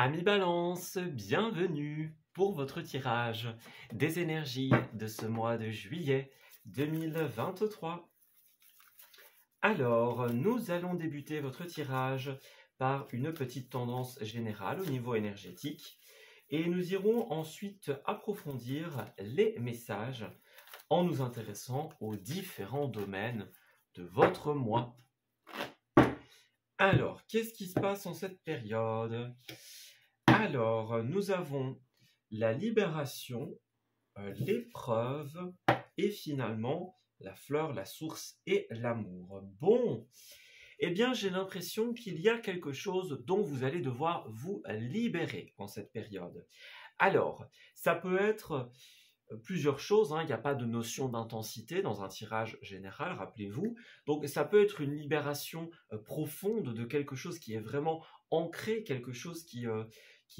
Amis Balance, bienvenue pour votre tirage des énergies de ce mois de juillet 2023. Alors, nous allons débuter votre tirage par une petite tendance générale au niveau énergétique et nous irons ensuite approfondir les messages en nous intéressant aux différents domaines de votre mois. Alors, qu'est-ce qui se passe en cette période? Alors, nous avons la libération, l'épreuve et finalement la fleur, la source et l'amour. Bon, eh bien j'ai l'impression qu'il y a quelque chose dont vous allez devoir vous libérer en cette période. Alors, ça peut être plusieurs choses, hein. Il n'y a pas de notion d'intensité dans un tirage général, rappelez-vous. Donc ça peut être une libération profonde de quelque chose qui est vraiment ancré, quelque chose qui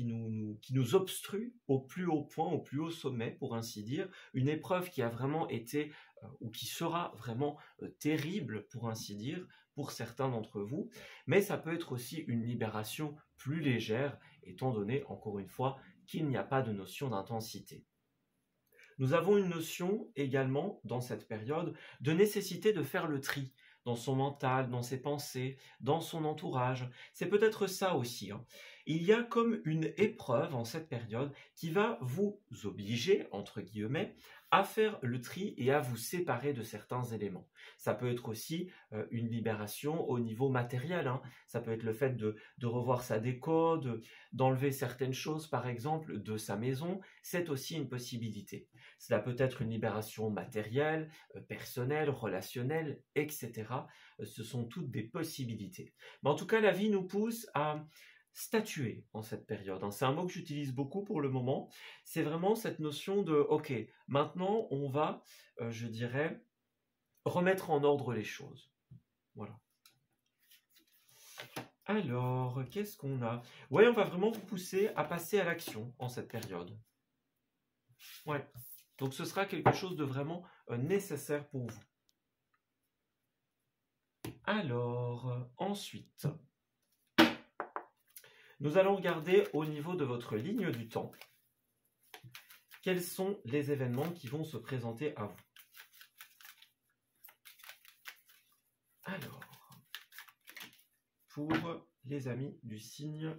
nous obstrue au plus haut point, au plus haut sommet, pour ainsi dire. Une épreuve qui a vraiment été, ou qui sera vraiment terrible, pour ainsi dire, pour certains d'entre vous. Mais ça peut être aussi une libération plus légère, étant donné, encore une fois, qu'il n'y a pas de notion d'intensité. Nous avons une notion également, dans cette période, de nécessité de faire le tri dans son mental, dans ses pensées, dans son entourage. C'est peut-être ça aussi, hein. Il y a comme une épreuve en cette période qui va vous obliger, entre guillemets, à faire le tri et à vous séparer de certains éléments. Ça peut être aussi une libération au niveau matériel, hein. Ça peut être le fait de revoir sa déco, d'enlever certaines choses, par exemple, de sa maison. C'est aussi une possibilité. Cela peut être une libération matérielle, personnelle, relationnelle, etc. Ce sont toutes des possibilités. Mais en tout cas, la vie nous pousse à statuer en cette période, hein. C'est un mot que j'utilise beaucoup pour le moment. C'est vraiment cette notion de, ok, maintenant on va, je dirais, remettre en ordre les choses. Voilà. Alors, qu'est-ce qu'on a? Ouais, on va vraiment vous pousser à passer à l'action en cette période. Ouais. Donc ce sera quelque chose de vraiment nécessaire pour vous. Alors, ensuite, nous allons regarder au niveau de votre ligne du temps, quels sont les événements qui vont se présenter à vous. Alors, pour les amis du signe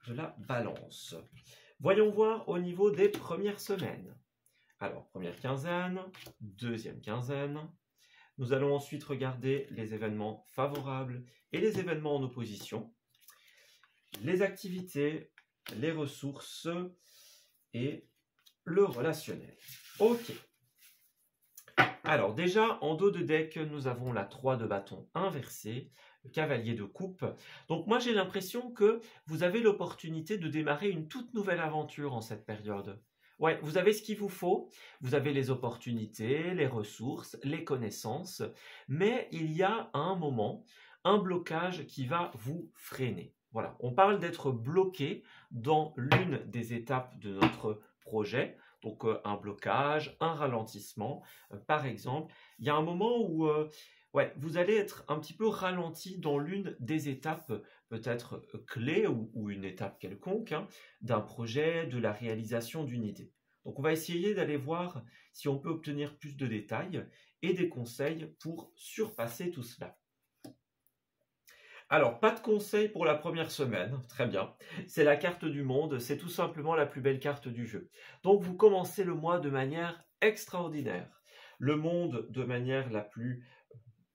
de la Balance, voyons voir au niveau des premières semaines. Alors, première quinzaine, deuxième quinzaine. Nous allons ensuite regarder les événements favorables et les événements en opposition, les activités, les ressources et le relationnel. Ok. Alors déjà, en dos de deck, nous avons la 3 de bâton inversée, le cavalier de coupe. Donc moi, j'ai l'impression que vous avez l'opportunité de démarrer une toute nouvelle aventure en cette période. Ouais, vous avez ce qu'il vous faut, vous avez les opportunités, les ressources, les connaissances, mais il y a à un moment un blocage qui va vous freiner. Voilà, on parle d'être bloqué dans l'une des étapes de notre projet, donc un blocage, un ralentissement, par exemple. Il y a un moment où ouais, vous allez être un petit peu ralenti dans l'une des étapes peut-être clés ou une étape quelconque, hein, d'un projet, de la réalisation d'une idée. Donc on va essayer d'aller voir si on peut obtenir plus de détails et des conseils pour surpasser tout cela. Alors, pas de conseils pour la première semaine, très bien. C'est la carte du monde, c'est tout simplement la plus belle carte du jeu. Donc vous commencez le mois de manière extraordinaire. Le monde de manière la plus,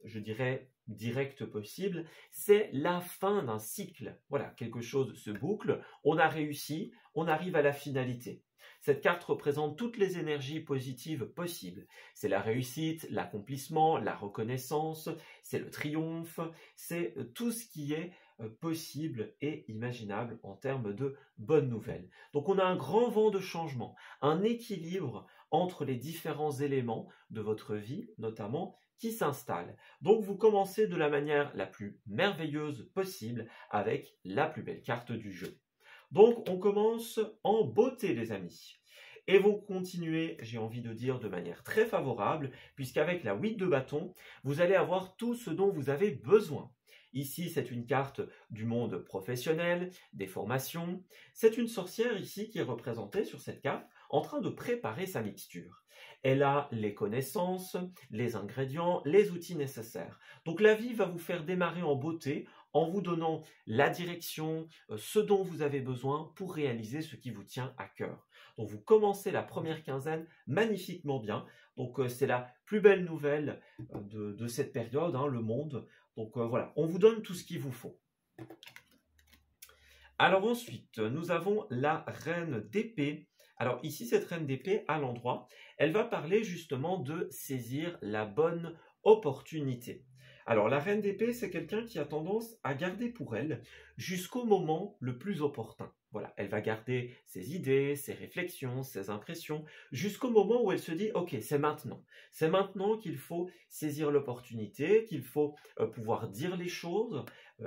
je dirais, directe possible, c'est la fin d'un cycle. Voilà, quelque chose se boucle, on a réussi, on arrive à la finalité. Cette carte représente toutes les énergies positives possibles. C'est la réussite, l'accomplissement, la reconnaissance, c'est le triomphe, c'est tout ce qui est possible et imaginable en termes de bonnes nouvelles. Donc on a un grand vent de changement, un équilibre entre les différents éléments de votre vie, notamment, qui s'installe. Donc vous commencez de la manière la plus merveilleuse possible avec la plus belle carte du jeu. Donc on commence en beauté les amis. Et vous continuez, j'ai envie de dire, de manière très favorable, puisqu'avec la 8 de bâton, vous allez avoir tout ce dont vous avez besoin. Ici, c'est une carte du monde professionnel, des formations. C'est une sorcière ici qui est représentée sur cette carte en train de préparer sa mixture. Elle a les connaissances, les ingrédients, les outils nécessaires. Donc la vie va vous faire démarrer en beauté en vous donnant la direction, ce dont vous avez besoin pour réaliser ce qui vous tient à cœur. Donc vous commencez la première quinzaine magnifiquement bien. Donc c'est la plus belle nouvelle de cette période, hein, le monde. Donc voilà, on vous donne tout ce qu'il vous faut. Alors ensuite, nous avons la reine d'épée. Alors ici, cette reine d'épée, à l'endroit, elle va parler justement de saisir la bonne opportunité. Alors la reine d'épée, c'est quelqu'un qui a tendance à garder pour elle jusqu'au moment le plus opportun. Voilà, elle va garder ses idées, ses réflexions, ses impressions, jusqu'au moment où elle se dit « Ok, c'est maintenant. C'est maintenant qu'il faut saisir l'opportunité, qu'il faut pouvoir dire les choses,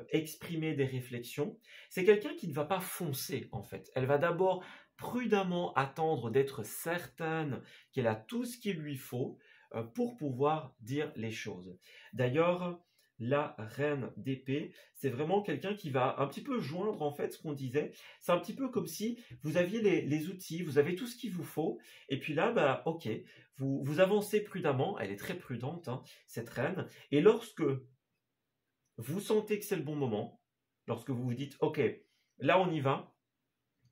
exprimer des réflexions. » C'est quelqu'un qui ne va pas foncer, en fait. Elle va d'abord prudemment attendre d'être certaine qu'elle a tout ce qu'il lui faut pour pouvoir dire les choses. D'ailleurs, la reine d'épée, c'est vraiment quelqu'un qui va un petit peu joindre en fait ce qu'on disait. C'est un petit peu comme si vous aviez les outils, vous avez tout ce qu'il vous faut, et puis là, bah, ok, vous avancez prudemment, elle est très prudente, hein, cette reine, et lorsque vous sentez que c'est le bon moment, lorsque vous vous dites, ok, là on y va,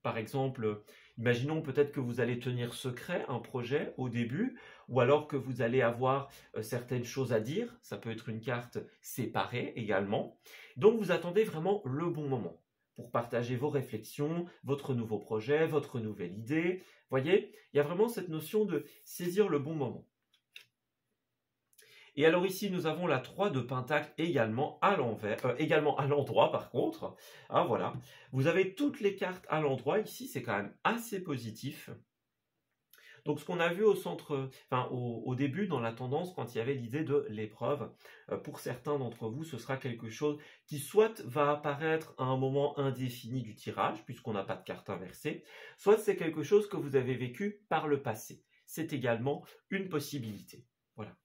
par exemple, imaginons peut-être que vous allez tenir secret un projet au début, ou alors que vous allez avoir certaines choses à dire, ça peut être une carte séparée également. Donc vous attendez vraiment le bon moment pour partager vos réflexions, votre nouveau projet, votre nouvelle idée. Voyez, il y a vraiment cette notion de saisir le bon moment. Et alors ici, nous avons la 3 de Pentacle également à l'envers, également à l'endroit par contre. Ah, voilà. Vous avez toutes les cartes à l'endroit. Ici, c'est quand même assez positif. Donc ce qu'on a vu au centre, enfin au début dans la tendance, quand il y avait l'idée de l'épreuve, pour certains d'entre vous, ce sera quelque chose qui soit va apparaître à un moment indéfini du tirage, puisqu'on n'a pas de carte inversée, soit c'est quelque chose que vous avez vécu par le passé. C'est également une possibilité. Voilà.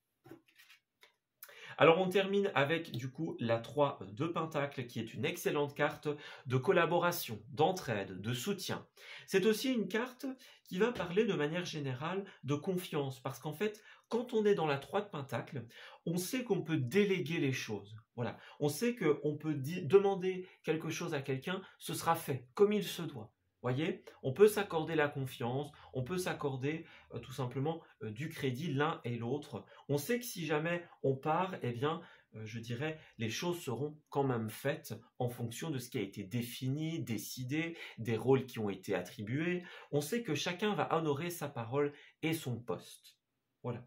Alors on termine avec du coup la 3 de Pentacle qui est une excellente carte de collaboration, d'entraide, de soutien. C'est aussi une carte qui va parler de manière générale de confiance parce qu'en fait quand on est dans la 3 de Pentacle, on sait qu'on peut déléguer les choses. Voilà, on sait qu'on peut demander quelque chose à quelqu'un, ce sera fait comme il se doit. Voyez, on peut s'accorder la confiance, on peut s'accorder tout simplement du crédit l'un et l'autre. On sait que si jamais on part, eh bien, je dirais, les choses seront quand même faites en fonction de ce qui a été défini, décidé, des rôles qui ont été attribués. On sait que chacun va honorer sa parole et son poste. Voilà.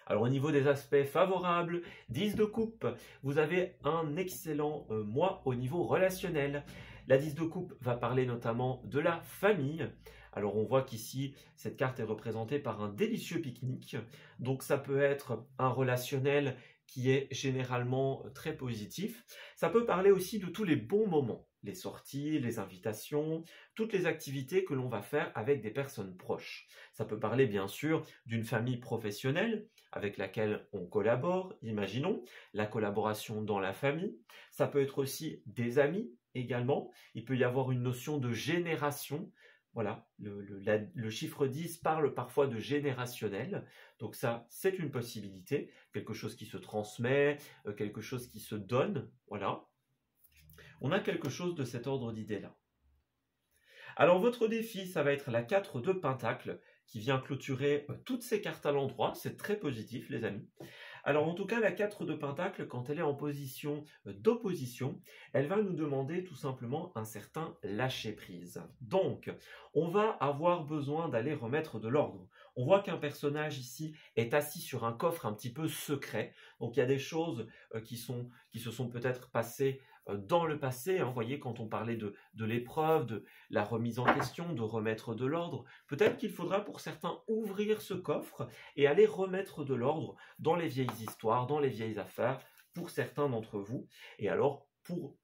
Alors au niveau des aspects favorables, 10 de coupe, vous avez un excellent mois au niveau relationnel. La 10 de coupe va parler notamment de la famille. Alors on voit qu'ici, cette carte est représentée par un délicieux pique-nique. Donc ça peut être un relationnel qui est généralement très positif. Ça peut parler aussi de tous les bons moments, les sorties, les invitations, toutes les activités que l'on va faire avec des personnes proches. Ça peut parler bien sûr d'une famille professionnelle avec laquelle on collabore, imaginons, la collaboration dans la famille. Ça peut être aussi des amis également. Il peut y avoir une notion de génération. Voilà, le chiffre 10 parle parfois de générationnel. Donc ça, c'est une possibilité. Quelque chose qui se transmet, quelque chose qui se donne. Voilà. On a quelque chose de cet ordre d'idée-là. Alors votre défi, ça va être la 4 de Pentacle qui vient clôturer toutes ces cartes à l'endroit. C'est très positif, les amis. Alors en tout cas, la 4 de Pentacle, quand elle est en position d'opposition, elle va nous demander tout simplement un certain lâcher-prise. Donc, on va avoir besoin d'aller remettre de l'ordre. On voit qu'un personnage ici est assis sur un coffre un petit peu secret. Donc il y a des choses qui se sont peut-être passées dans le passé, hein, vous voyez, quand on parlait de l'épreuve, de la remise en question, de remettre de l'ordre, peut-être qu'il faudra pour certains ouvrir ce coffre et aller remettre de l'ordre dans les vieilles histoires, dans les vieilles affaires, pour certains d'entre vous. Et alors, pour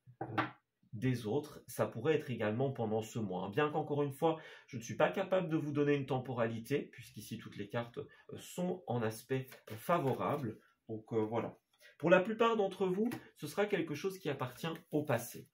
des autres, ça pourrait être également pendant ce mois. Bien qu'encore une fois, je ne suis pas capable de vous donner une temporalité, puisqu'ici toutes les cartes sont en aspect favorable. Donc voilà. Pour la plupart d'entre vous, ce sera quelque chose qui appartient au passé.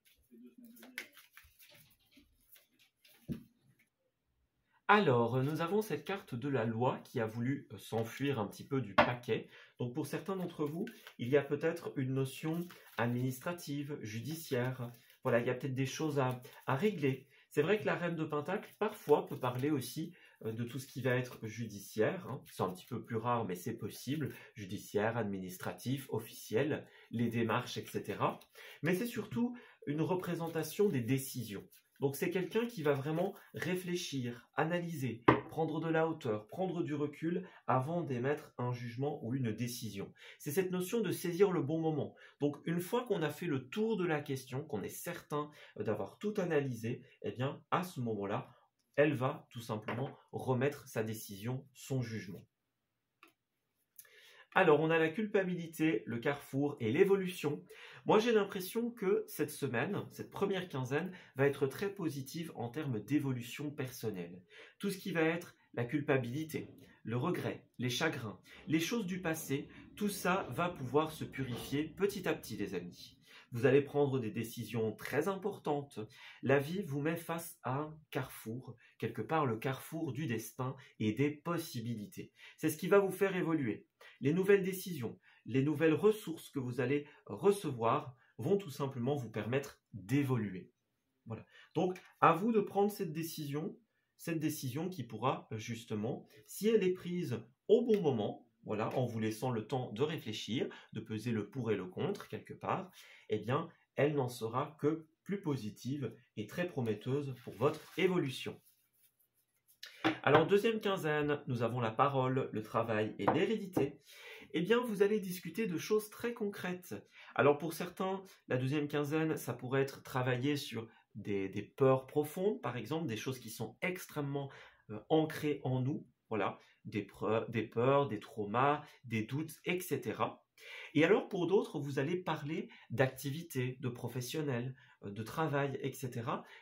Alors, nous avons cette carte de la loi qui a voulu s'enfuir un petit peu du paquet. Donc, pour certains d'entre vous, il y a peut-être une notion administrative, judiciaire. Voilà, il y a peut-être des choses à régler. C'est vrai que la reine de Pentacle, parfois, peut parler aussi de tout ce qui va être judiciaire. Hein. C'est un petit peu plus rare, mais c'est possible. Judiciaire, administratif, officiel, les démarches, etc. Mais c'est surtout une représentation des décisions. Donc c'est quelqu'un qui va vraiment réfléchir, analyser, prendre de la hauteur, prendre du recul avant d'émettre un jugement ou une décision. C'est cette notion de saisir le bon moment. Donc une fois qu'on a fait le tour de la question, qu'on est certain d'avoir tout analysé, eh bien à ce moment-là, elle va tout simplement remettre sa décision, son jugement. Alors, on a la culpabilité, le carrefour et l'évolution. Moi, j'ai l'impression que cette semaine, cette première quinzaine, va être très positive en termes d'évolution personnelle. Tout ce qui va être la culpabilité, le regret, les chagrins, les choses du passé, tout ça va pouvoir se purifier petit à petit, les amis. Vous allez prendre des décisions très importantes. La vie vous met face à un carrefour, quelque part le carrefour du destin et des possibilités. C'est ce qui va vous faire évoluer. Les nouvelles décisions, les nouvelles ressources que vous allez recevoir vont tout simplement vous permettre d'évoluer. Voilà. Donc, à vous de prendre cette décision qui pourra justement, si elle est prise au bon moment, voilà, en vous laissant le temps de réfléchir, de peser le pour et le contre quelque part, eh bien, elle n'en sera que plus positive et très prometteuse pour votre évolution. Alors, deuxième quinzaine, nous avons la parole, le travail et l'hérédité. Eh bien, vous allez discuter de choses très concrètes. Alors, pour certains, la deuxième quinzaine, ça pourrait être travailler sur des peurs profondes, par exemple, des choses qui sont extrêmement ancrées en nous, voilà, des peurs, des traumas, des doutes, etc. Et alors, pour d'autres, vous allez parler d'activités, de professionnels, de travail, etc.,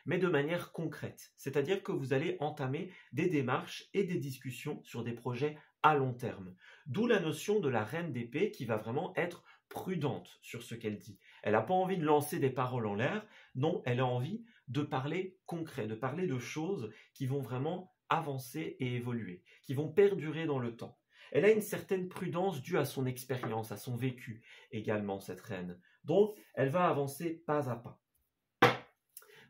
mais de manière concrète. C'est-à-dire que vous allez entamer des démarches et des discussions sur des projets à long terme. D'où la notion de la reine d'épée qui va vraiment être prudente sur ce qu'elle dit. Elle n'a pas envie de lancer des paroles en l'air, non, elle a envie de parler concret, de parler de choses qui vont vraiment avancer et évoluer, qui vont perdurer dans le temps. Elle a une certaine prudence due à son expérience, à son vécu également, cette reine. Donc, elle va avancer pas à pas.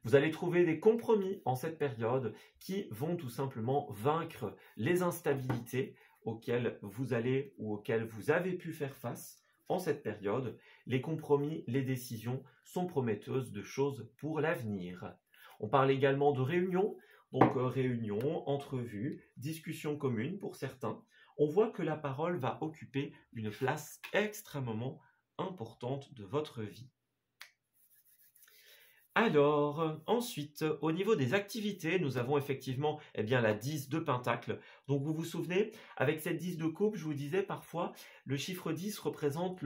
Vous allez trouver des compromis en cette période qui vont tout simplement vaincre les instabilités auxquelles vous allez ou auxquelles vous avez pu faire face en cette période. Les compromis, les décisions sont prometteuses de choses pour l'avenir. On parle également de réunions, donc réunions, entrevues, discussions communes pour certains. On voit que la parole va occuper une place extrêmement importante de votre vie. Alors, ensuite, au niveau des activités, nous avons effectivement la 10 de Pentacle. Donc, vous vous souvenez, avec cette 10 de coupe, je vous disais parfois, le chiffre 10 représente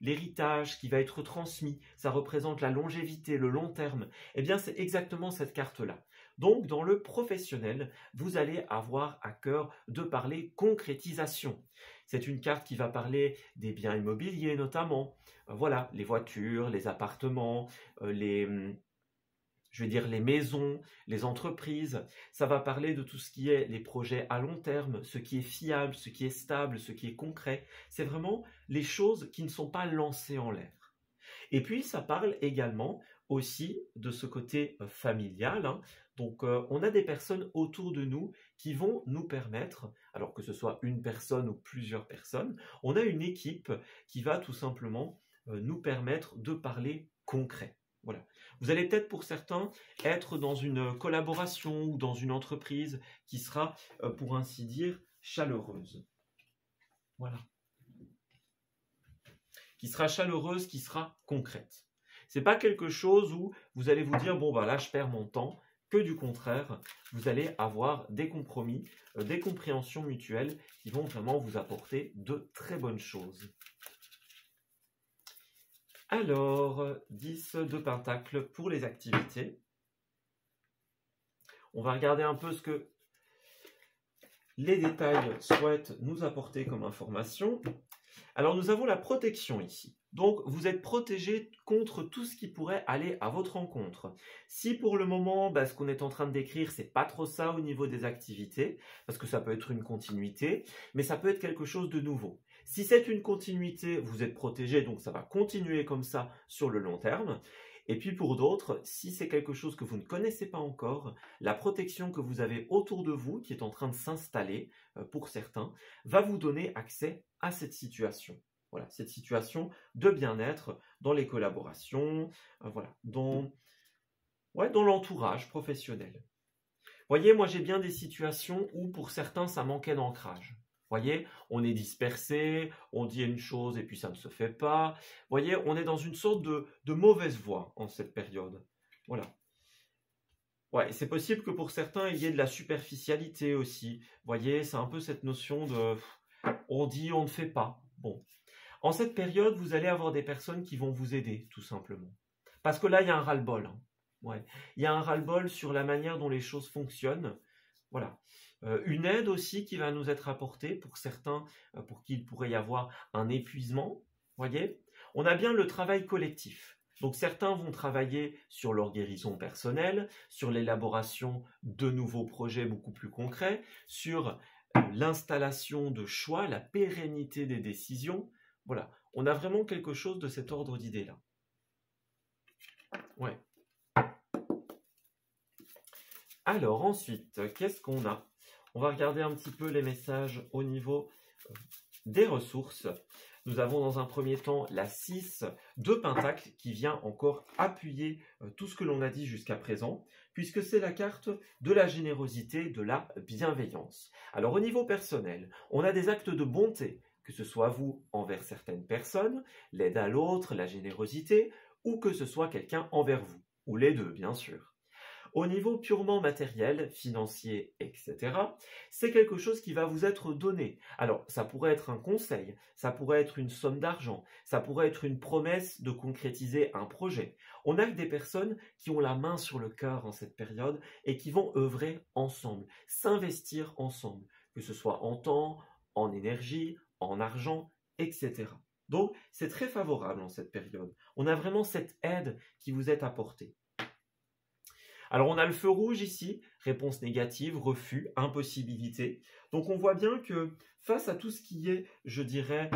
l'héritage qui va être transmis. Ça représente la longévité, le long terme. Eh bien, c'est exactement cette carte-là. Donc, dans le professionnel, vous allez avoir à cœur de parler concrétisation. C'est une carte qui va parler des biens immobiliers notamment. Voilà, les voitures, les appartements, les maisons, les entreprises. Ça va parler de tout ce qui est les projets à long terme, ce qui est fiable, ce qui est stable, ce qui est concret. C'est vraiment les choses qui ne sont pas lancées en l'air. Et puis, ça parle également aussi de ce côté familial. Hein. Donc, on a des personnes autour de nous qui vont nous permettre, alors que ce soit une personne ou plusieurs personnes, on a une équipe qui va tout simplement nous permettre de parler concret. Voilà. Vous allez peut-être pour certains être dans une collaboration ou dans une entreprise qui sera, pour ainsi dire, chaleureuse. Voilà. Qui sera chaleureuse, qui sera concrète. Ce n'est pas quelque chose où vous allez vous dire, bon, bah là, je perds mon temps, que du contraire, vous allez avoir des compromis, des compréhensions mutuelles qui vont vraiment vous apporter de très bonnes choses. Alors, 10 de Pentacle pour les activités. On va regarder un peu ce que les détails souhaitent nous apporter comme information. Alors nous avons la protection ici. Donc vous êtes protégé contre tout ce qui pourrait aller à votre encontre. Si pour le moment, ce qu'on est en train de décrire, c'est pas trop ça au niveau des activités, parce que ça peut être une continuité, mais ça peut être quelque chose de nouveau. Si c'est une continuité, vous êtes protégé, donc ça va continuer comme ça sur le long terme. Et puis pour d'autres, si c'est quelque chose que vous ne connaissez pas encore, la protection que vous avez autour de vous, qui est en train de s'installer pour certains, va vous donner accès à cette situation. Voilà, cette situation de bien-être dans les collaborations, voilà, dans l'entourage professionnel. Voyez, moi j'ai bien des situations où pour certains ça manquait d'ancrage. Voyez, on est dispersé, on dit une chose et puis ça ne se fait pas. Voyez, on est dans une sorte de mauvaise voie en cette période. Voilà. Ouais, c'est possible que pour certains il y ait de la superficialité aussi. Voyez, c'est un peu cette notion de on dit, on ne fait pas. Bon. En cette période, vous allez avoir des personnes qui vont vous aider, tout simplement. Parce que là, il y a un ras-le-bol. Hein. Ouais. Il y a un ras-le-bol sur la manière dont les choses fonctionnent. Voilà. Une aide aussi qui va nous être apportée pour certains, pour qui il pourrait y avoir un épuisement. Voyez, on a bien le travail collectif. Donc certains vont travailler sur leur guérison personnelle, sur l'élaboration de nouveaux projets beaucoup plus concrets, sur l'installation de choix, la pérennité des décisions. Voilà, on a vraiment quelque chose de cet ordre d'idées-là. Ouais. Alors ensuite, qu'est-ce qu'on a? On va regarder un petit peu les messages au niveau des ressources. Nous avons dans un premier temps la 6 de Pentacle qui vient encore appuyer tout ce que l'on a dit jusqu'à présent, puisque c'est la carte de la générosité, de la bienveillance. Alors au niveau personnel, on a des actes de bonté, que ce soit vous envers certaines personnes, l'aide à l'autre, la générosité, ou que ce soit quelqu'un envers vous, ou les deux bien sûr. Au niveau purement matériel, financier, etc., c'est quelque chose qui va vous être donné. Alors, ça pourrait être un conseil, ça pourrait être une somme d'argent, ça pourrait être une promesse de concrétiser un projet. On a que des personnes qui ont la main sur le cœur en cette période et qui vont œuvrer ensemble, s'investir ensemble, que ce soit en temps, en énergie, en argent, etc. Donc, c'est très favorable en cette période. On a vraiment cette aide qui vous est apportée. Alors on a le feu rouge ici, réponse négative, refus, impossibilité. Donc on voit bien que face à tout ce qui est, je dirais,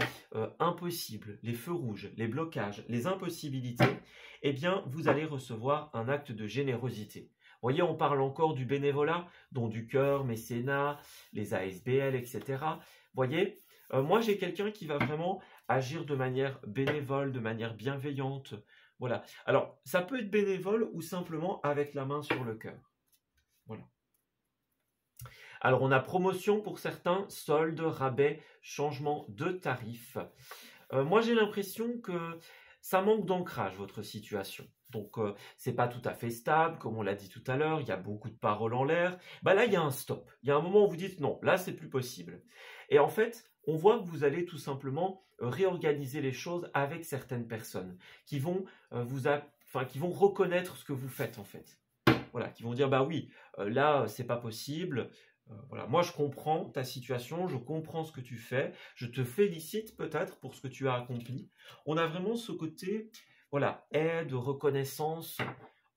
impossible, les feux rouges, les blocages, les impossibilités, eh bien vous allez recevoir un acte de générosité. Vous voyez, on parle encore du bénévolat, dont du cœur, mécénat, les ASBL, etc. Vous voyez, moi j'ai quelqu'un qui va vraiment agir de manière bénévole, de manière bienveillante. Voilà. Alors, ça peut être bénévole ou simplement avec la main sur le cœur. Voilà. Alors, on a promotion pour certains, solde, rabais, changement de tarif. Moi, j'ai l'impression que ça manque d'ancrage, votre situation. Donc, c'est pas tout à fait stable, comme on l'a dit tout à l'heure, il y a beaucoup de paroles en l'air. Là, il y a un stop. Il y a un moment où vous dites non, là, c'est plus possible. Et en fait, on voit que vous allez tout simplement réorganiser les choses avec certaines personnes qui vont qui vont reconnaître ce que vous faites en fait. Voilà, qui vont dire bah oui, là c'est pas possible. Voilà, moi je comprends ta situation, je comprends ce que tu fais, je te félicite peut-être pour ce que tu as accompli. On a vraiment ce côté, voilà, aide, reconnaissance,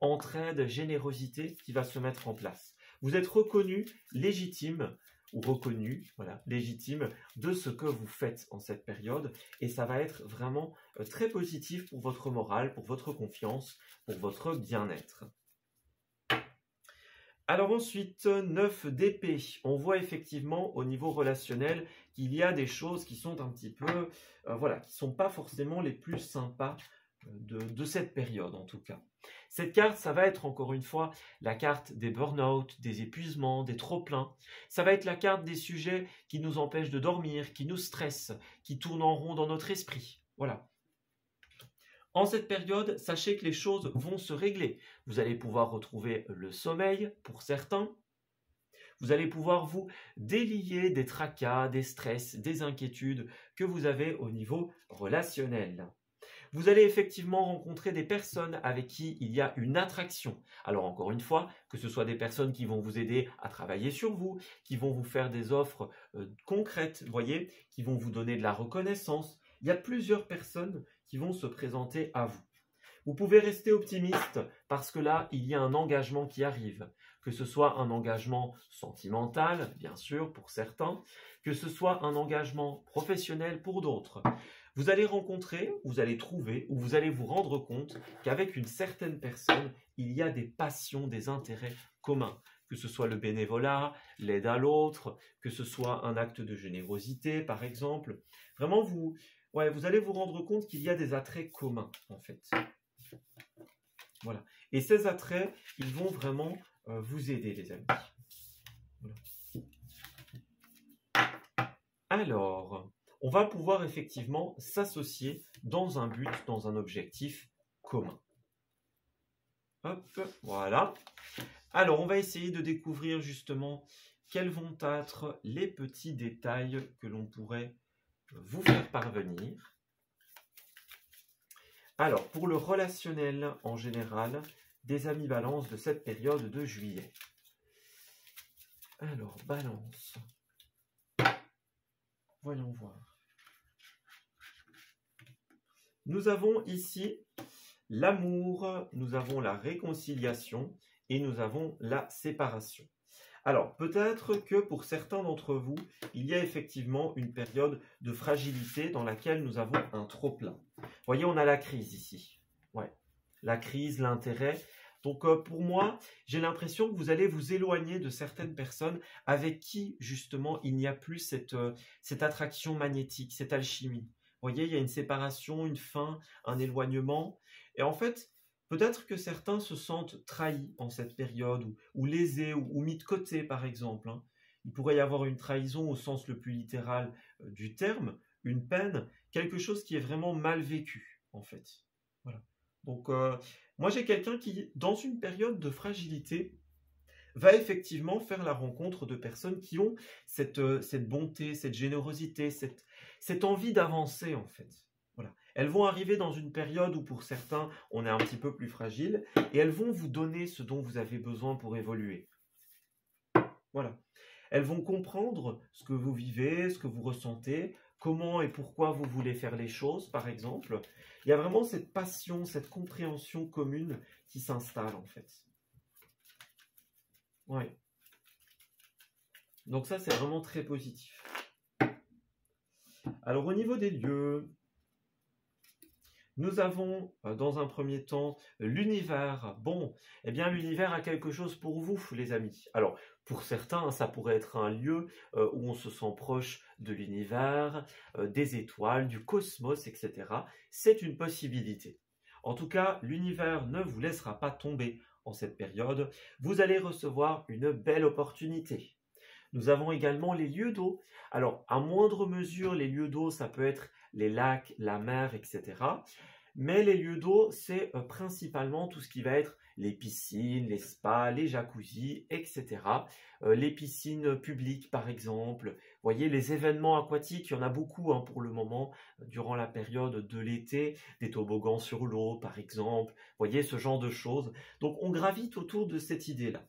entraide, générosité qui va se mettre en place. Vous êtes reconnu, légitime ou reconnu, voilà, légitime de ce que vous faites en cette période et ça va être vraiment très positif pour votre morale, pour votre confiance, pour votre bien-être. Alors ensuite, 9 d'épée. On voit effectivement au niveau relationnel qu'il y a des choses qui sont un petit peu, voilà, qui ne sont pas forcément les plus sympas de cette période en tout cas. Cette carte, ça va être encore une fois la carte des burn-out, des épuisements, des trop-pleins. Ça va être la carte des sujets qui nous empêchent de dormir, qui nous stressent, qui tournent en rond dans notre esprit. Voilà. En cette période, sachez que les choses vont se régler. Vous allez pouvoir retrouver le sommeil pour certains. Vous allez pouvoir vous délier des tracas, des stress, des inquiétudes que vous avez au niveau relationnel. Vous allez effectivement rencontrer des personnes avec qui il y a une attraction. Alors encore une fois, que ce soit des personnes qui vont vous aider à travailler sur vous, qui vont vous faire des offres concrètes, vous voyez, qui vont vous donner de la reconnaissance. Il y a plusieurs personnes qui vont se présenter à vous. Vous pouvez rester optimiste parce que là, il y a un engagement qui arrive. Que ce soit un engagement sentimental, bien sûr, pour certains, que ce soit un engagement professionnel pour d'autres. Vous allez rencontrer, vous allez trouver, ou vous allez vous rendre compte qu'avec une certaine personne, il y a des passions, des intérêts communs. Que ce soit le bénévolat, l'aide à l'autre, que ce soit un acte de générosité, par exemple. Vraiment, vous allez vous rendre compte qu'il y a des attraits communs, en fait. Voilà. Et ces attraits, ils vont vraiment vous aider, les amis. Voilà. Alors, on va pouvoir effectivement s'associer dans un but, dans un objectif commun. Hop, voilà. Alors, on va essayer de découvrir justement quels vont être les petits détails que l'on pourrait vous faire parvenir. Alors, pour le relationnel en général, des amis Balance de cette période de juillet. Alors, Balance. Voyons voir. Nous avons ici l'amour, nous avons la réconciliation et nous avons la séparation. Alors, peut-être que pour certains d'entre vous, il y a effectivement une période de fragilité dans laquelle nous avons un trop-plein. Vous voyez, on a la crise ici. Ouais, la crise, l'intérêt. Donc, pour moi, j'ai l'impression que vous allez vous éloigner de certaines personnes avec qui, justement, il n'y a plus cette attraction magnétique, cette alchimie. Vous voyez, il y a une séparation, une fin, un éloignement. Et en fait, peut-être que certains se sentent trahis en cette période, ou lésés, ou mis de côté, par exemple. Il pourrait y avoir une trahison au sens le plus littéral du terme, une peine, quelque chose qui est vraiment mal vécu, en fait. Voilà. Donc, moi, j'ai quelqu'un qui, dans une période de fragilité, va effectivement faire la rencontre de personnes qui ont cette bonté, cette générosité, cette envie d'avancer, en fait. Voilà. Elles vont arriver dans une période où, pour certains, on est un petit peu plus fragile, et elles vont vous donner ce dont vous avez besoin pour évoluer. Voilà. Elles vont comprendre ce que vous vivez, ce que vous ressentez, comment et pourquoi vous voulez faire les choses, par exemple. Il y a vraiment cette passion, cette compréhension commune qui s'installe, en fait. Oui. Donc ça, c'est vraiment très positif. Alors, au niveau des lieux, nous avons, dans un premier temps, l'univers. Bon, eh bien, l'univers a quelque chose pour vous, les amis. Alors, pour certains, ça pourrait être un lieu où on se sent proche de l'univers, des étoiles, du cosmos, etc. C'est une possibilité. En tout cas, l'univers ne vous laissera pas tomber en cette période. Vous allez recevoir une belle opportunité. Nous avons également les lieux d'eau. Alors, à moindre mesure, les lieux d'eau, ça peut être les lacs, la mer, etc. Mais les lieux d'eau, c'est principalement tout ce qui va être les piscines, les spas, les jacuzzis, etc. Les piscines publiques, par exemple. Vous voyez, les événements aquatiques, il y en a beaucoup pour le moment, durant la période de l'été. Des toboggans sur l'eau, par exemple. Vous voyez, ce genre de choses. Donc, on gravite autour de cette idée-là.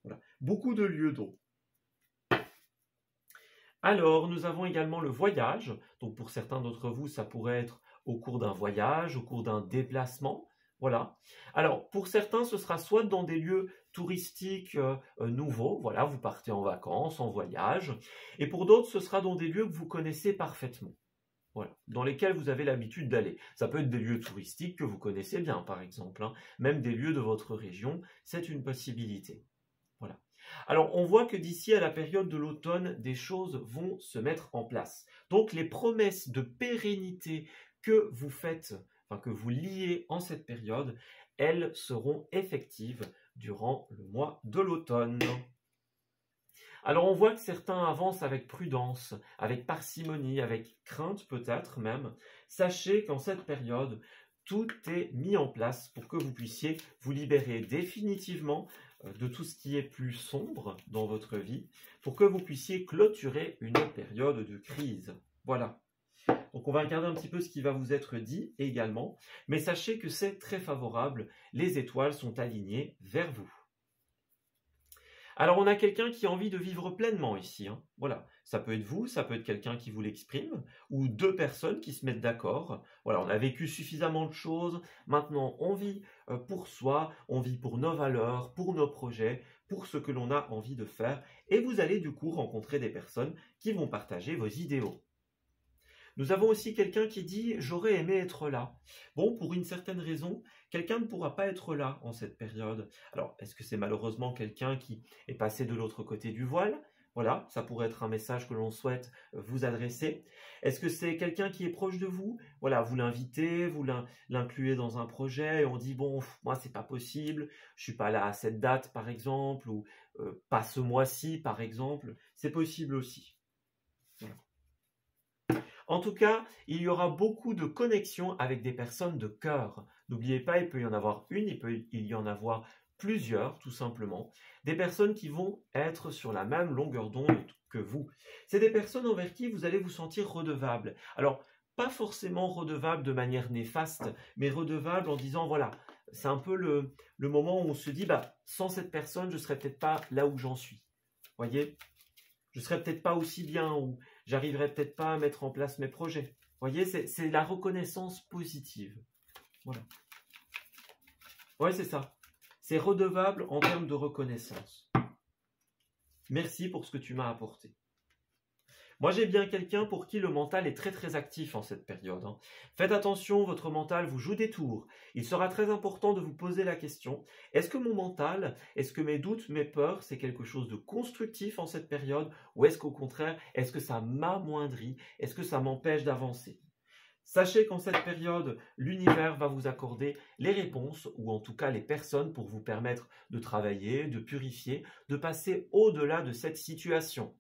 Voilà. Beaucoup de lieux d'eau. Alors, nous avons également le voyage. Donc, pour certains d'entre vous, ça pourrait être au cours d'un voyage, au cours d'un déplacement. Voilà. Alors, pour certains, ce sera soit dans des lieux touristiques nouveaux. Voilà, vous partez en vacances, en voyage. Et pour d'autres, ce sera dans des lieux que vous connaissez parfaitement. Voilà, dans lesquels vous avez l'habitude d'aller. Ça peut être des lieux touristiques que vous connaissez bien, par exemple. Même des lieux de votre région, c'est une possibilité. Voilà. Alors, on voit que d'ici à la période de l'automne, des choses vont se mettre en place. Donc, les promesses de pérennité que vous faites, que vous liez en cette période, elles seront effectives durant le mois de l'automne. Alors, on voit que certains avancent avec prudence, avec parcimonie, avec crainte peut-être même. Sachez qu'en cette période, tout est mis en place pour que vous puissiez vous libérer définitivement de tout ce qui est plus sombre dans votre vie, pour que vous puissiez clôturer une période de crise. Voilà. Donc on va regarder un petit peu ce qui va vous être dit également, mais sachez que c'est très favorable, les étoiles sont alignées vers vous. Alors on a quelqu'un qui a envie de vivre pleinement ici, hein. Voilà, ça peut être vous, ça peut être quelqu'un qui vous l'exprime, ou deux personnes qui se mettent d'accord. Voilà, on a vécu suffisamment de choses, maintenant on vit pour soi, on vit pour nos valeurs, pour nos projets, pour ce que l'on a envie de faire, et vous allez du coup rencontrer des personnes qui vont partager vos idéaux. Nous avons aussi quelqu'un qui dit « j'aurais aimé être là ». Bon, pour une certaine raison, quelqu'un ne pourra pas être là en cette période. Alors, est-ce que c'est malheureusement quelqu'un qui est passé de l'autre côté du voile? Voilà, ça pourrait être un message que l'on souhaite vous adresser. Est-ce que c'est quelqu'un qui est proche de vous? Voilà, vous l'invitez, vous l'incluez dans un projet et on dit « bon, moi c'est pas possible, je suis pas là à cette date par exemple, ou pas ce mois-ci par exemple ». C'est possible aussi. Voilà. En tout cas, il y aura beaucoup de connexions avec des personnes de cœur. N'oubliez pas, il peut y en avoir une, il peut y en avoir plusieurs, tout simplement. Des personnes qui vont être sur la même longueur d'onde que vous. C'est des personnes envers qui vous allez vous sentir redevable. Alors, pas forcément redevable de manière néfaste, mais redevable en disant, voilà, c'est un peu le moment où on se dit, bah, sans cette personne, je ne serais peut-être pas là où j'en suis. Voyez ? Je ne serais peut-être pas aussi bien, ou j'arriverais peut-être pas à mettre en place mes projets. Vous voyez, c'est la reconnaissance positive. Voilà. Ouais, c'est ça. C'est redevable en termes de reconnaissance. Merci pour ce que tu m'as apporté. Moi, j'ai bien quelqu'un pour qui le mental est très très actif en cette période, hein. Faites attention, votre mental vous joue des tours. Il sera très important de vous poser la question, est-ce que mon mental, est-ce que mes doutes, mes peurs, c'est quelque chose de constructif en cette période, ou est-ce qu'au contraire, est-ce que ça m'amoindrit, est-ce que ça m'empêche d'avancer? Sachez qu'en cette période, l'univers va vous accorder les réponses, ou en tout cas les personnes pour vous permettre de travailler, de purifier, de passer au-delà de cette situation.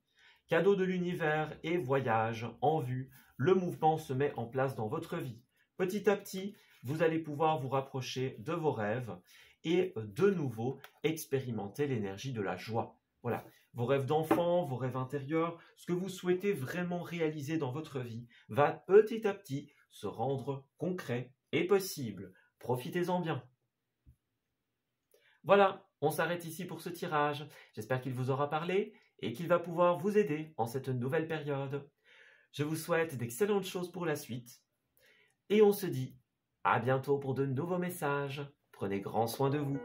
Cadeau de l'univers et voyage en vue, le mouvement se met en place dans votre vie. Petit à petit, vous allez pouvoir vous rapprocher de vos rêves et de nouveau expérimenter l'énergie de la joie. Voilà, vos rêves d'enfant, vos rêves intérieurs, ce que vous souhaitez vraiment réaliser dans votre vie va petit à petit se rendre concret et possible. Profitez-en bien. Voilà, on s'arrête ici pour ce tirage. J'espère qu'il vous aura parlé et qu'il va pouvoir vous aider en cette nouvelle période. Je vous souhaite d'excellentes choses pour la suite et on se dit à bientôt pour de nouveaux messages. Prenez grand soin de vous.